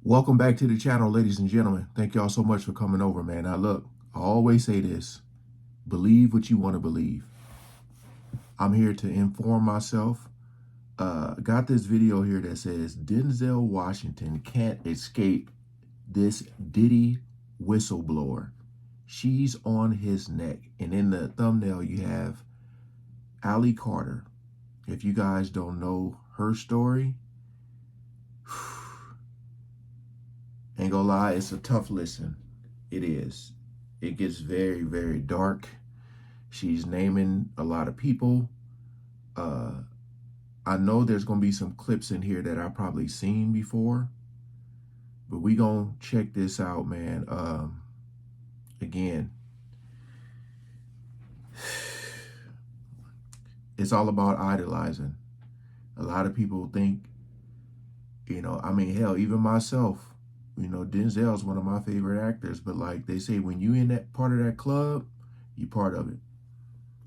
Welcome back to the channel, ladies and gentlemen. Thank y'all so much for coming over, man. Now, look, I always say this. Believe what you want to believe. I'm here to inform myself. Got this video here that says Denzel Washington can't escape this Diddy whistleblower. She's on his neck. And in the thumbnail, you have Allie Carter. If you guys don't know her story, ain't gonna lie, it's a tough listen. It is. It gets very, very dark. She's naming a lot of people. I know there's gonna be some clips in here that I've probably seen before, but we gonna check this out, man. Again, it's all about idolizing. A lot of people think, hell, even myself, Denzel's one of my favorite actors, but like they say, when you in that part of that club, you part of it.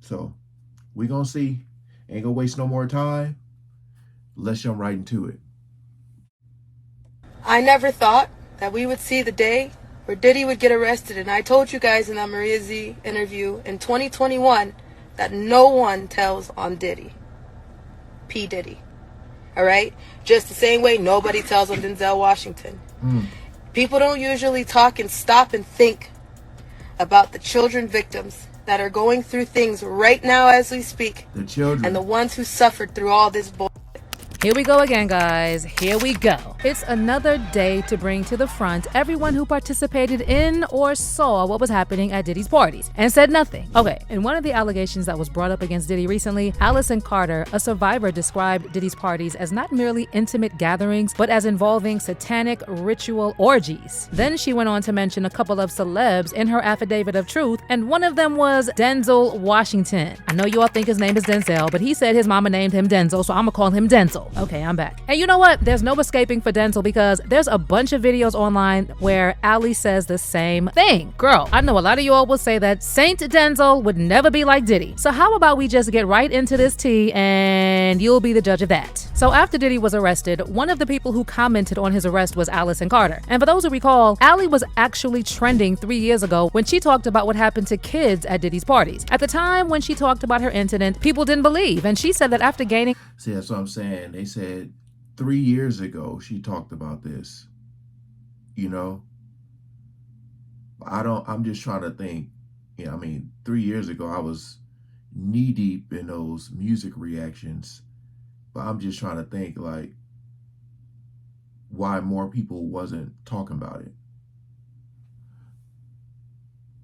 So we gonna see. Ain't gonna waste no more time. Let's jump right into it. I never thought that we would see the day where Diddy would get arrested, and I told you guys in that Maria Z interview in 2021 that no one tells on Diddy. P. Diddy. Alright? Just the same way nobody tells on Denzel Washington. People don't usually talk and stop and think about the children victims that are going through things right now as we speak. The children. And the ones who suffered through all this bull. Here we go again, guys. Here we go. It's another day to bring to the front everyone who participated in or saw what was happening at Diddy's parties and said nothing. Okay, in one of the allegations that was brought up against Diddy recently, Allison Carter, a survivor, described Diddy's parties as not merely intimate gatherings, but as involving satanic ritual orgies. Then she went on to mention a couple of celebs in her affidavit of truth, and one of them was Denzel Washington. I know you all think his name is Denzel, but he said his mama named him Denzel, so I'm gonna call him Denzel. Okay, I'm back. And you know what? There's no escaping for Denzel because there's a bunch of videos online where Allie says the same thing. Girl, I know a lot of y'all will say that Saint Denzel would never be like Diddy. So how about we just get right into this tea and you'll be the judge of that. So after Diddy was arrested, one of the people who commented on his arrest was Allison Carter. And for those who recall, Allie was actually trending 3 years ago when she talked about what happened to kids at Diddy's parties. At the time when she talked about her incident, people didn't believe. And she said that after gaining... See, that's what I'm saying. They said 3 years ago she talked about this. I'm just trying to think. 3 years ago I was knee deep in those music reactions. But I'm just trying to think, like, why more people wasn't talking about it.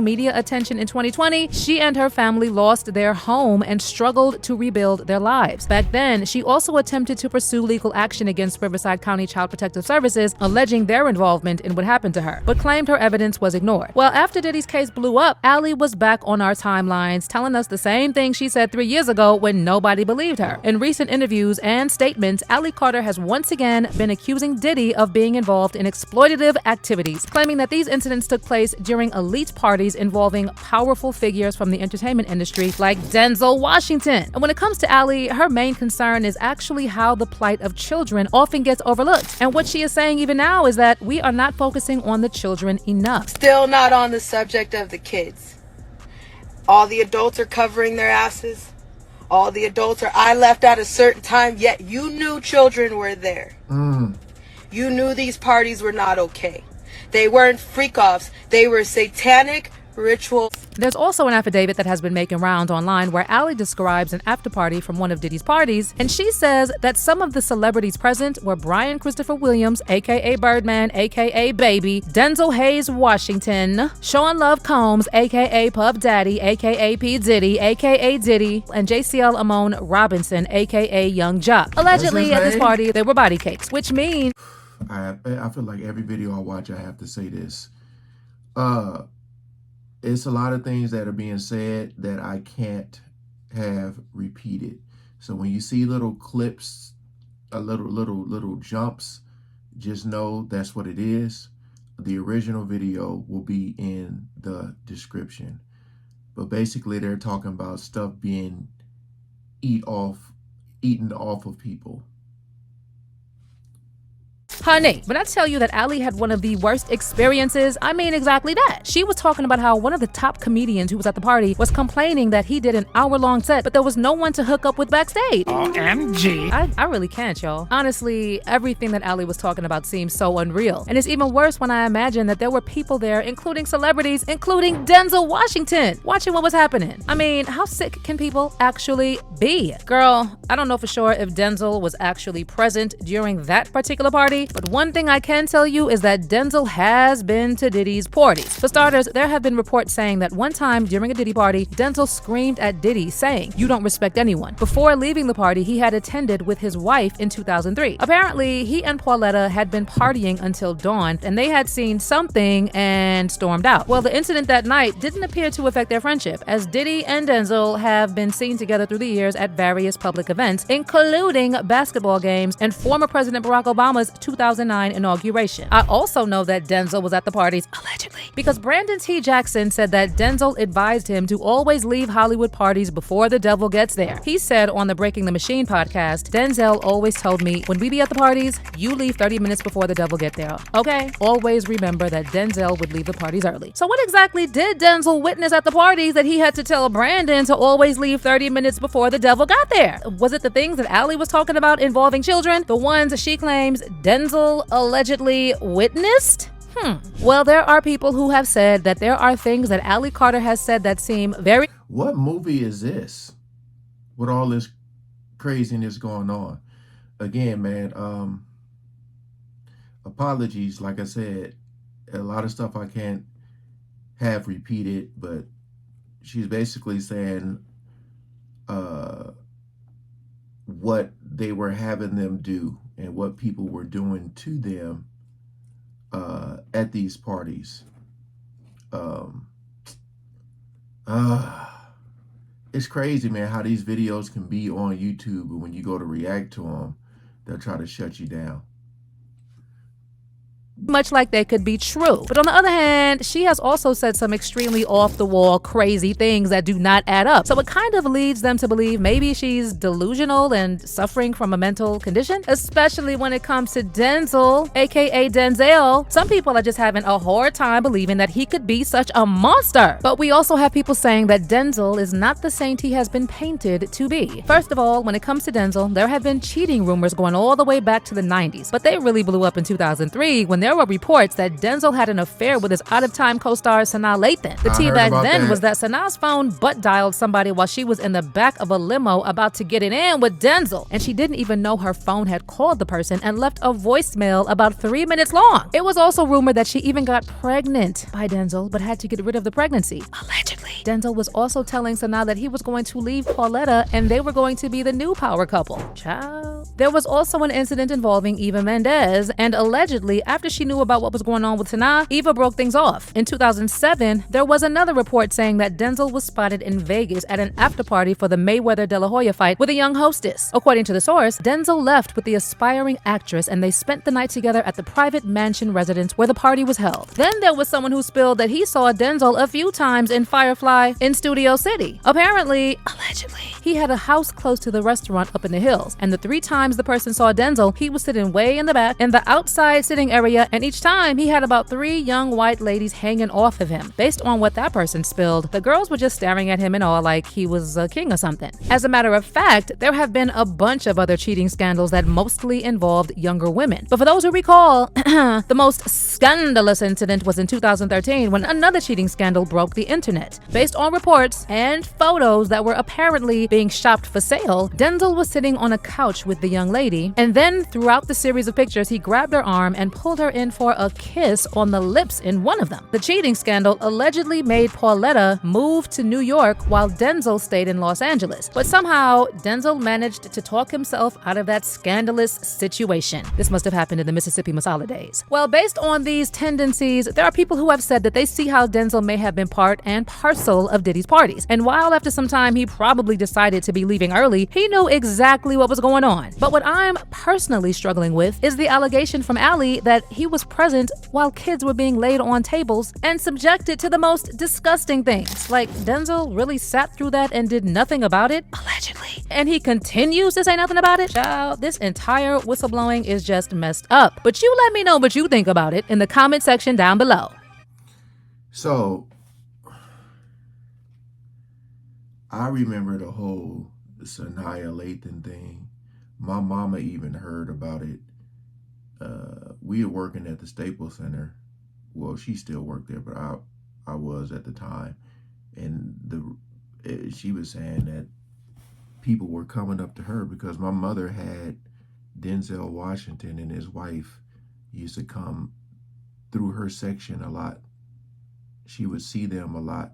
Media attention in 2020, she and her family lost their home and struggled to rebuild their lives. Back then, she also attempted to pursue legal action against Riverside County Child Protective Services, alleging their involvement in what happened to her, but claimed her evidence was ignored. Well, after Diddy's case blew up, Allie was back on our timelines telling us the same thing she said 3 years ago when nobody believed her. In recent interviews and statements, Allie Carter has once again been accusing Diddy of being involved in exploitative activities, claiming that these incidents took place during elite parties involving powerful figures from the entertainment industry like Denzel Washington. And when it comes to Allie, her main concern is actually how the plight of children often gets overlooked. And what she is saying even now is that we are not focusing on the children enough. Still not on the subject of the kids. All the adults are covering their asses. All the adults are, I left at a certain time, yet you knew children were there. You knew these parties were not okay. They weren't freak-offs. They were satanic rituals. There's also an affidavit that has been making rounds online where Allie describes an after party from one of Diddy's parties, and she says that some of the celebrities present were Brian Christopher Williams, aka Birdman, aka Baby, Denzel Hayes Washington, Sean Love Combs, aka Puff Daddy, aka P. Diddy, aka Diddy, and JCL Amon Robinson, aka Young Jock. Allegedly, at this party, there were body cakes, which means... I feel like every video I watch, I have to say this. It's a lot of things that are being said that I can't have repeated. So when you see little clips, little jumps, just know that's what it is. The original video will be in the description. But basically they're talking about stuff being eaten off of people. Honey, when I tell you that Ali had one of the worst experiences, I mean exactly that. She was talking about how one of the top comedians who was at the party was complaining that he did an hour-long set, but there was no one to hook up with backstage. OMG. I really can't, y'all. Honestly, everything that Ali was talking about seems so unreal. And it's even worse when I imagine that there were people there, including celebrities, including Denzel Washington, watching what was happening. I mean, how sick can people actually be? Girl, I don't know for sure if Denzel was actually present during that particular party, but one thing I can tell you is that Denzel has been to Diddy's parties. For starters, there have been reports saying that one time during a Diddy party, Denzel screamed at Diddy saying, "You don't respect anyone." Before leaving the party he had attended with his wife in 2003. Apparently, he and Pauletta had been partying until dawn and they had seen something and stormed out. Well, the incident that night didn't appear to affect their friendship, as Diddy and Denzel have been seen together through the years at various public events, including basketball games and former President Barack Obama's 2009 inauguration. I also know that Denzel was at the parties, allegedly, because Brandon T. Jackson said that Denzel advised him to always leave Hollywood parties before the devil gets there. He said on the Breaking the Machine podcast, "Denzel always told me, when we be at the parties, you leave 30 minutes before the devil get there. Okay? Always remember that Denzel would leave the parties early." So what exactly did Denzel witness at the parties that he had to tell Brandon to always leave 30 minutes before the devil got there? Was it the things that Ali was talking about involving children? The ones she claims Denzel allegedly witnessed? Well, there are people who have said that there are things that Ali Carter has said that seem very... What movie is this with all this craziness going on? Again, man, apologies. Like I said, a lot of stuff I can't have repeated, but she's basically saying what they were having them do and what people were doing to them at these parties. It's crazy, man, how these videos can be on YouTube, but when you go to react to them, they'll try to shut you down. Much like they could be true. But on the other hand, she has also said some extremely off-the-wall, crazy things that do not add up. So it kind of leads them to believe maybe she's delusional and suffering from a mental condition, especially when it comes to Denzel, aka Denzel. Some people are just having a hard time believing that he could be such a monster. But we also have people saying that Denzel is not the saint he has been painted to be. First of all, when it comes to Denzel, there have been cheating rumors going all the way back to the 90s, but they really blew up in 2003 when there were reports that Denzel had an affair with his out-of-time co-star Sanaa Lathan. The tea back then was that Sanaa's phone butt-dialed somebody while she was in the back of a limo about to get it in with Denzel, and she didn't even know her phone had called the person and left a voicemail about 3 minutes long. It was also rumored that she even got pregnant by Denzel, but had to get rid of the pregnancy. Allegedly. Denzel was also telling Sanaa that he was going to leave Pauletta and they were going to be the new power couple. Ciao. There was also an incident involving Eva Mendes, and allegedly, after she knew about what was going on with Sanaa, Eva broke things off. In 2007, there was another report saying that Denzel was spotted in Vegas at an after-party for the Mayweather-De La Hoya fight with a young hostess. According to the source, Denzel left with the aspiring actress and they spent the night together at the private mansion residence where the party was held. Then there was someone who spilled that he saw Denzel a few times in Firefly in Studio City. Apparently, allegedly, he had a house close to the restaurant up in the hills, and the 3 times the person saw Denzel, he was sitting way in the back in the outside sitting area, and each time he had about 3 young white ladies hanging off of him. Based on what that person spilled, the girls were just staring at him in awe like he was a king or something. As a matter of fact, there have been a bunch of other cheating scandals that mostly involved younger women. But for those who recall, the most scandalous incident was in 2013 when another cheating scandal broke the internet. Based on reports and photos that were apparently being shopped for sale, Denzel was sitting on a couch with the young lady, and then throughout the series of pictures, he grabbed her arm and pulled her in for a kiss on the lips in one of them. The cheating scandal allegedly made Pauletta move to New York while Denzel stayed in Los Angeles. But somehow, Denzel managed to talk himself out of that scandalous situation. This must have happened in the Mississippi Masala days. Well, based on these tendencies, there are people who have said that they see how Denzel may have been part and parcel of Diddy's parties. And while after some time he probably decided to be leaving early, he knew exactly what was going on. But what I'm personally struggling with is the allegation from Ali that he he was present while kids were being laid on tables and subjected to the most disgusting things. Like, Denzel really sat through that and did nothing about it? Allegedly. And he continues to say nothing about it? Child, this entire whistleblowing is just messed up. But you let me know what you think about it in the comment section down below. So, I remember the whole Sanaya Lathan thing. My mama even heard about it. We were working at the Staples Center. Well, she still worked there, but I was at the time. And she was saying that people were coming up to her because my mother had Denzel Washington and his wife used to come through her section a lot. She would see them a lot,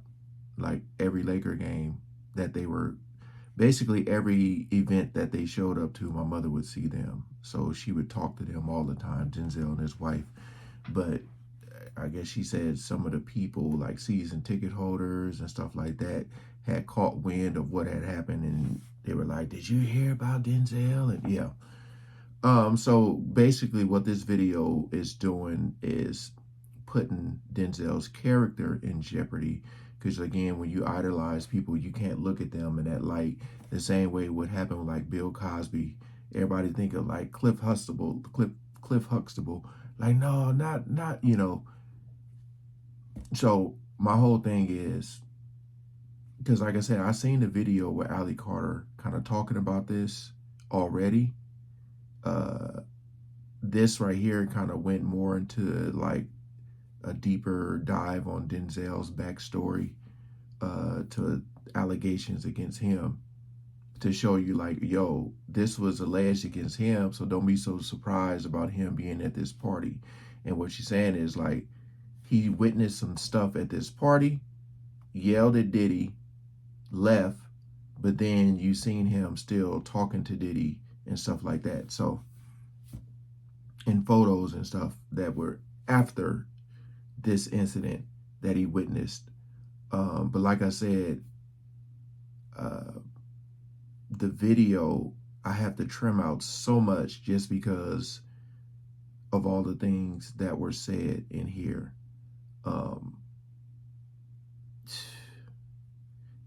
like every Laker game that they were, basically every event that they showed up to, my mother would see them. So she would talk to them all the time, Denzel and his wife. But I guess she said some of the people, like season ticket holders and stuff like that, had caught wind of what had happened, and they were like, "Did you hear about Denzel?" And yeah. So basically what this video is doing is putting Denzel's character in jeopardy. Because again, when you idolize people, you can't look at them in that light. The same way what happened with like Bill Cosby. Everybody think of like Cliff Huxtable. Like, no, not, you know. So my whole thing is, because like I said, I seen the video with Ali Carter kind of talking about this already. This right here kind of went more into like a deeper dive on Denzel's backstory, to allegations against him, to show you like, yo, this was alleged against him, so don't be so surprised about him being at this party. And what she's saying is like, he witnessed some stuff at this party, yelled at Diddy, left, but then you seen him still talking to Diddy and stuff like that. So, in photos and stuff that were after this incident that he witnessed. But like I said, the video, I have to trim out so much just because of all the things that were said in here.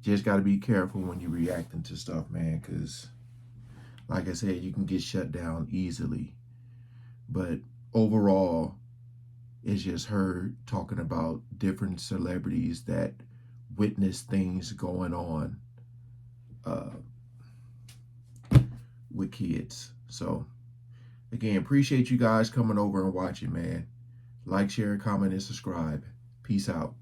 Just got to be careful when you're reacting to stuff, man, because like I said, you can get shut down easily. But overall, it's just her talking about different celebrities that witness things going on with kids. So again, appreciate you guys coming over and watching, man. Like, share, comment, and subscribe. Peace out.